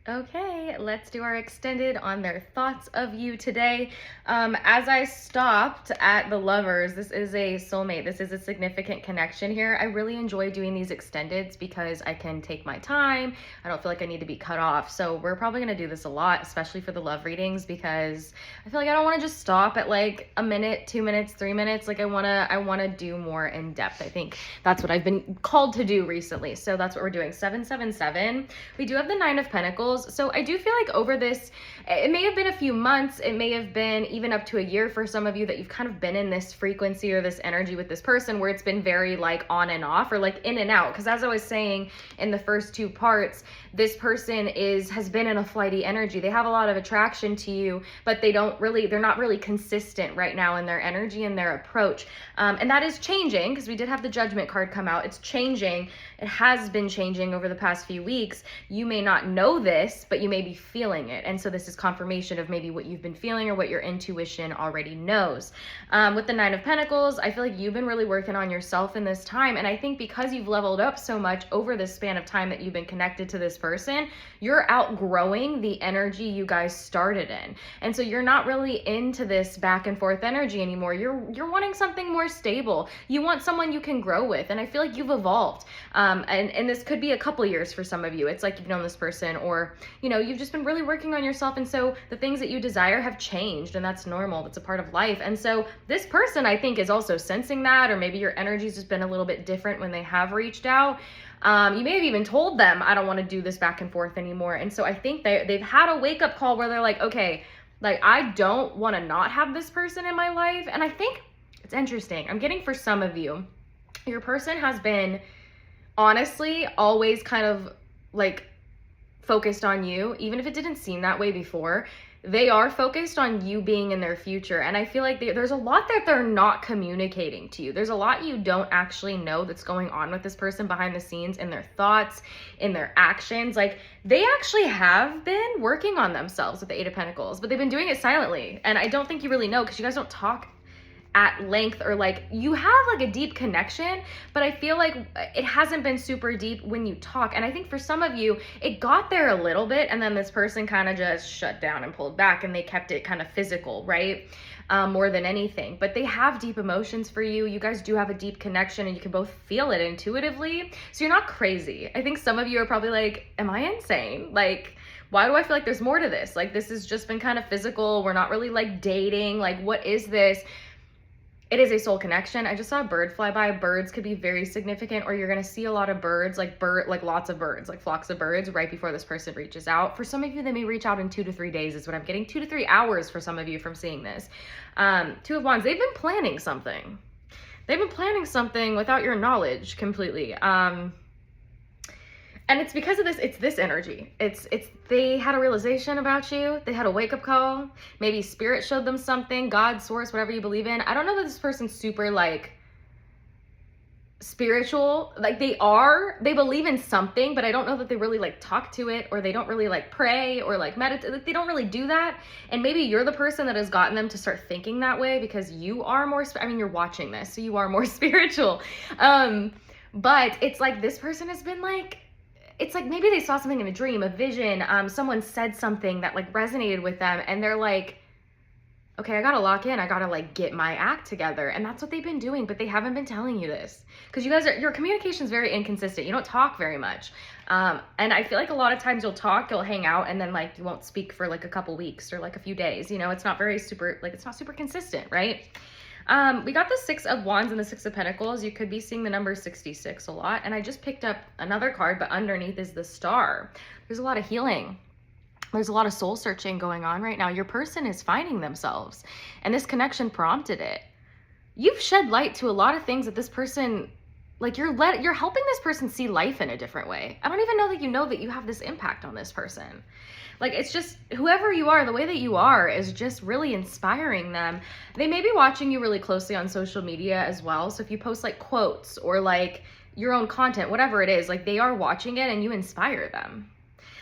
Okay, let's do our extended on their thoughts of you today. As I stopped at the lovers, this is a soulmate. This is a significant connection here. I really enjoy doing these extendeds because I can take my time. I don't feel like I need to be cut off. So we're probably going to do this a lot, especially for the love readings, because I feel like I don't want to just stop at like a minute, 2 minutes, 3 minutes. Like I want to do more in depth. I think that's what I've been called to do recently. So that's what we're doing. 777. We do have the Nine of Pentacles. So I do feel like over this, it may have been a few months, it may have been even up to a year for some of you, that you've kind of been in this frequency or this energy with this person where it's been very like on and off, or like in and out. Because as I was saying in the first two parts, this person has been in a flighty energy. They have a lot of attraction to you, but they're not really consistent right now in their energy and their approach. And that is changing, because we did have the Judgment card come out. It's changing. It has been changing over the past few weeks. You may not know this, but you may be feeling it. And so this is confirmation of maybe what you've been feeling or what your intuition already knows. With the Nine of Pentacles, I feel like you've been really working on yourself in this time. And I think because you've leveled up so much over this span of time that you've been connected to this person, you're outgrowing the energy you guys started in. And so you're not really into this back and forth energy anymore. You're wanting something more stable. You want someone you can grow with. And I feel like you've evolved. And this could be a couple years for some of you. It's like you've known this person, or, you know, you've just been really working on yourself. And so the things that you desire have changed, and that's normal. That's a part of life. And so this person, I think, is also sensing that, or maybe your energy's just been a little bit different when they have reached out. You may have even told them, I don't want to do this back and forth anymore. And so I think they've had a wake up call where they're like, okay, like I don't want to not have this person in my life. And I think it's interesting. I'm getting for some of you, your person has been honestly always kind of like focused on you, even if it didn't seem that way before. They are focused on you being in their future. And I feel like there's a lot that they're not communicating to you. There's a lot you don't actually know that's going on with this person behind the scenes, in their thoughts, in their actions. Like they actually have been working on themselves with the Eight of Pentacles, but they've been doing it silently. And I don't think you really know, because you guys don't talk at length, or like you have like a deep connection, but I feel like it hasn't been super deep when you talk. And I think for some of you, it got there a little bit, and then this person kind of just shut down and pulled back, and they kept it kind of physical, right? More than anything. But they have deep emotions for you. You guys do have a deep connection, and you can both feel it intuitively. So you're not crazy. I think some of you are probably like, am I insane? Like, why do I feel like there's more to this? Like, this has just been kind of physical. We're not really like dating. Like, what is this? It is a soul connection. I just saw a bird fly by. Birds could be very significant, or you're going to see a lot of birds, like lots of birds, like flocks of birds right before this person reaches out. For some of you, they may reach out in 2 to 3 days is what I'm getting. 2 to 3 hours for some of you from seeing this. Two of Wands, they've been planning something. They've been planning something without your knowledge completely. And it's because of this, it's this energy. They had a realization about you. They had a wake up call. Maybe spirit showed them something, God, source, whatever you believe in. I don't know that this person's super like spiritual. Like they believe in something, but I don't know that they really like talk to it, or they don't really like pray or like meditate. They don't really do that. And maybe you're the person that has gotten them to start thinking that way, because you are more, you're watching this, so you are more spiritual. But it's like this person has been like, it's like maybe they saw something in a dream, a vision, someone said something that like resonated with them, and they're like, okay, I gotta lock in, I gotta like get my act together. And that's what they've been doing, but they haven't been telling you this, because your communication is very inconsistent. You don't talk very much. And I feel like a lot of times you'll hang out, and then like you won't speak for like a couple weeks or like a few days. You know, it's not super consistent, right? We got the Six of Wands and the Six of Pentacles. You could be seeing the number 66 a lot. And I just picked up another card, but underneath is the Star. There's a lot of healing. There's a lot of soul searching going on right now. Your person is finding themselves, and this connection prompted it. You've shed light to a lot of things that this person, like you're helping this person see life in a different way. I don't even know that you know that you have this impact on this person. Like, it's just, whoever you are, the way that you are is just really inspiring them. They may be watching you really closely on social media as well. So if you post like quotes or like your own content, whatever it is, like they are watching it and you inspire them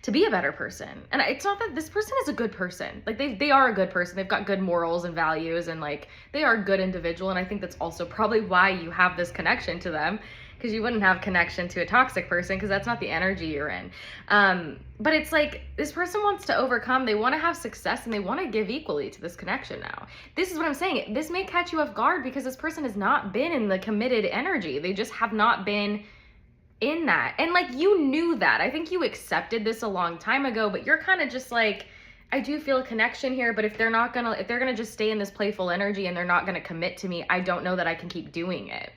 to be a better person. And it's not that this person is a good person. Like they are a good person. They've got good morals and values, and like they are a good individual. And I think that's also probably why you have this connection to them, because you wouldn't have connection to a toxic person because that's not the energy you're in. But it's like this person wants to overcome, they want to have success, and they want to give equally to this connection now. This is what I'm saying. This may catch you off guard because this person has not been in the committed energy. They just have not been in that. And like, you knew that. I think you accepted this a long time ago, but you're kind of just like, I do feel a connection here, but if they're gonna just stay in this playful energy and they're not gonna commit to me, I don't know that I can keep doing it.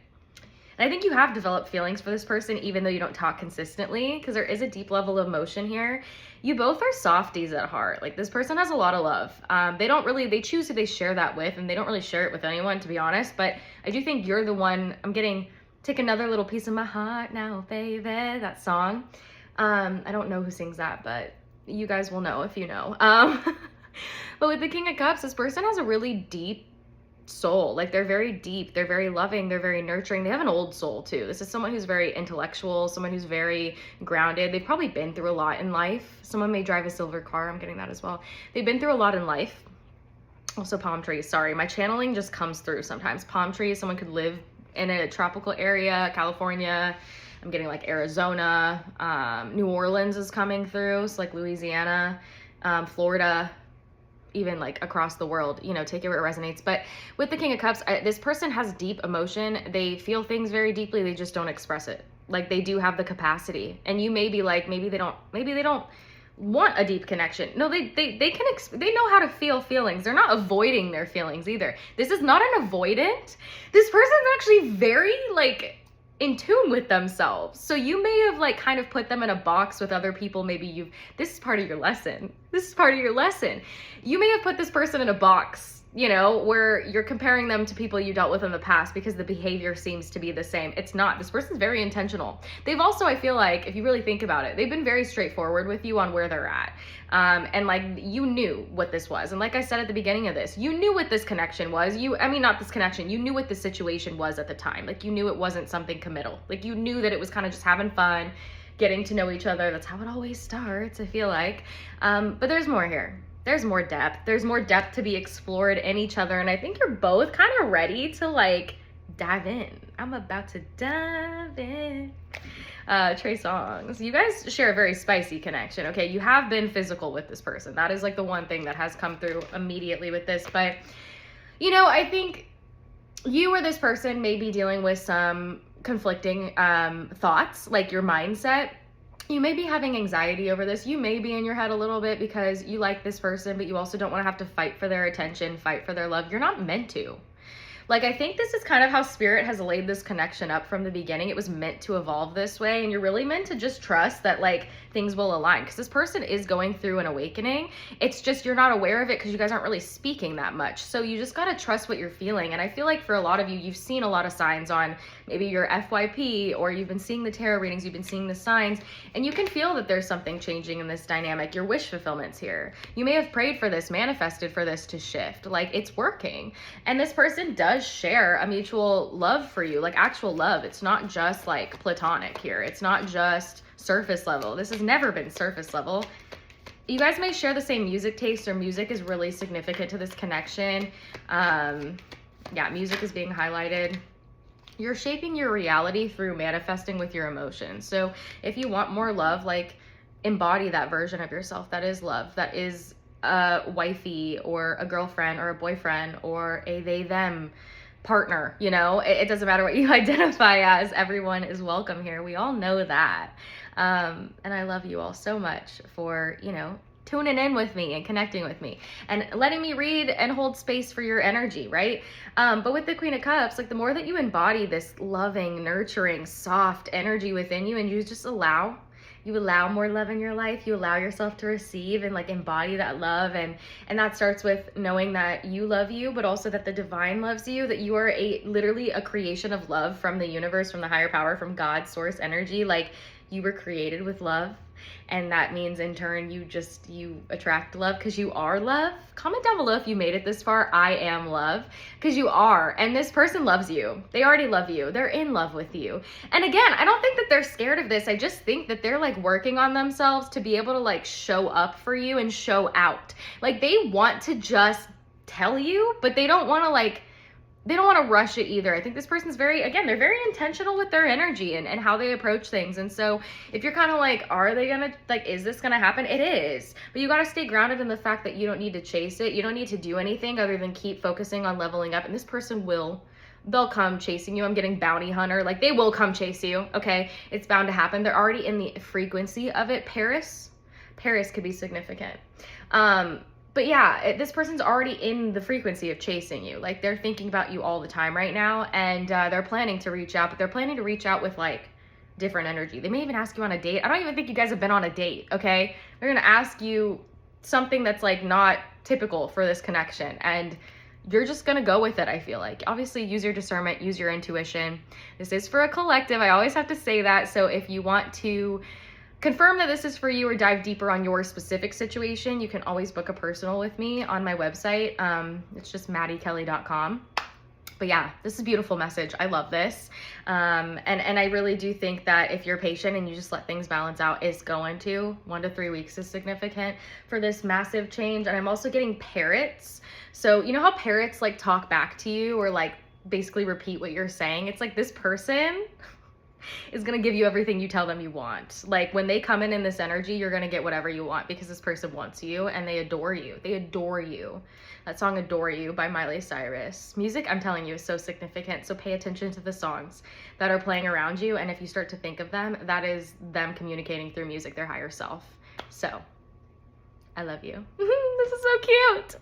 And I think you have developed feelings for this person, even though you don't talk consistently, because there is a deep level of emotion here. You both are softies at heart. Like, this person has a lot of love. They choose who they share that with, and they don't really share it with anyone, to be honest. But I do think you're the one. Take another little piece of my heart now, baby, that song. I don't know who sings that, but you guys will know if you know. But with the King of Cups, this person has a really deep soul. Like, they're very deep, they're very loving, they're very nurturing. They have an old soul too. This is someone who's very intellectual, someone who's very grounded. They've probably been through a lot in life. Someone may drive a silver car. I'm getting that as well. They've been through a lot in life. Also palm trees. Sorry, my channeling just comes through sometimes. Palm trees. Someone could live in a tropical area, California. I'm getting like Arizona, New Orleans is coming through, so like Louisiana, Florida, even like across the world, you know, take it where it resonates. But with the King of Cups, this person has deep emotion. They feel things very deeply. They just don't express it. Like, they do have the capacity. And you may be like, maybe they don't want a deep connection. No, they know how to feel feelings. They're not avoiding their feelings either. This is not an avoidant. This person's actually very like in tune with themselves. So you may have like kind of put them in a box with other people. Maybe this is part of your lesson. This is part of your lesson. You may have put this person in a box, you know, where you're comparing them to people you dealt with in the past because the behavior seems to be the same. It's not. This person's very intentional. They've also, I feel like, if you really think about it, they've been very straightforward with you on where they're at. And like, you knew what this was. And like I said at the beginning of this, you knew what this connection was. Not this connection. You knew what the situation was at the time. Like, you knew it wasn't something committal. Like, you knew that it was kind of just having fun, getting to know each other. That's how it always starts, I feel like. But there's more here. There's more depth. There's more depth to be explored in each other. And I think you're both kind of ready to like dive in. I'm about to dive in. Trey Songz. You guys share a very spicy connection. Okay, you have been physical with this person. That is like the one thing that has come through immediately with this. But, you know, I think you or this person may be dealing with some conflicting thoughts, like your mindset. You may be having anxiety over this. You may be in your head a little bit because you like this person, but you also don't want to have to fight for their attention, fight for their love. You're not meant to. Like, I think this is kind of how Spirit has laid this connection up from the beginning. It was meant to evolve this way, and you're really meant to just trust that, like, things will align, because this person is going through an awakening. It's just you're not aware of it because you guys aren't really speaking that much. So you just got to trust what you're feeling. And I feel like for a lot of you, you've seen a lot of signs on maybe your FYP, or you've been seeing the tarot readings, you've been seeing the signs, and you can feel that there's something changing in this dynamic. Your wish fulfillment's here. You may have prayed for this, manifested for this to shift. Like, it's working. And this person does share a mutual love for you, like actual love. It's not just like platonic here. It's not just surface level. This has never been surface level. You guys may share the same music taste, or music is really significant to this connection. Yeah, music is being highlighted. You're shaping your reality through manifesting with your emotions. So if you want more love, like, embody that version of yourself that is love, that is a wifey or a girlfriend or a boyfriend or a they them partner. You know, it doesn't matter what you identify as. Everyone is welcome here. We all know that. And I love you all so much for, you know, tuning in with me and connecting with me and letting me read and hold space for your energy, right? But with the Queen of Cups, like, the more that you embody this loving, nurturing, soft energy within you, and you just allow more love in your life, you allow yourself to receive and like embody that love. And that starts with knowing that you love you, but also that the divine loves you, that you are literally a creation of love from the universe, from the higher power, from God's source energy. Like, you were created with love. And that means in turn, you attract love because you are love. Comment down below if you made it this far. I am love, because you are. And this person loves you. They already love you. They're in love with you. And again, I don't think that they're scared of this. I just think that they're like working on themselves to be able to like show up for you and show out. Like, they want to just tell you, but they don't want to like they don't want to rush it either. I think this person's again, they're very intentional with their energy and how they approach things. And so if you're kind of like, are they gonna, like, is this gonna happen? It is. But you got to stay grounded in the fact that you don't need to chase it. You don't need to do anything other than keep focusing on leveling up. And this person they'll come chasing you. I'm getting bounty hunter. Like, they will come chase you. Okay. It's bound to happen. They're already in the frequency of it. Paris could be significant. But yeah, this person's already in the frequency of chasing you. Like, they're thinking about you all the time right now, and they're planning to reach out, but they're planning to reach out with like different energy. They may even ask you on a date. I don't even think you guys have been on a date, okay? They're gonna ask you something that's like not typical for this connection, and you're just gonna go with it, I feel like. Obviously, use your discernment, use your intuition. This is for a collective. I always have to say that. So if you want to confirm that this is for you or dive deeper on your specific situation, you can always book a personal with me on my website. It's just madykelly.com. But yeah, this is a beautiful message. I love this. And I really do think that if you're patient and you just let things balance out, it's going to 1 to 3 weeks is significant for this massive change. And I'm also getting parrots. So you know how parrots like talk back to you or like basically repeat what you're saying? It's like this person is going to give you everything you tell them you want. Like, when they come in this energy, you're going to get whatever you want because this person wants you and they adore you. They adore you. That song Adore You by Miley Cyrus. Music, I'm telling you, is so significant. So pay attention to the songs that are playing around you. And if you start to think of them, that is them communicating through music, their higher self. So I love you. This is so cute.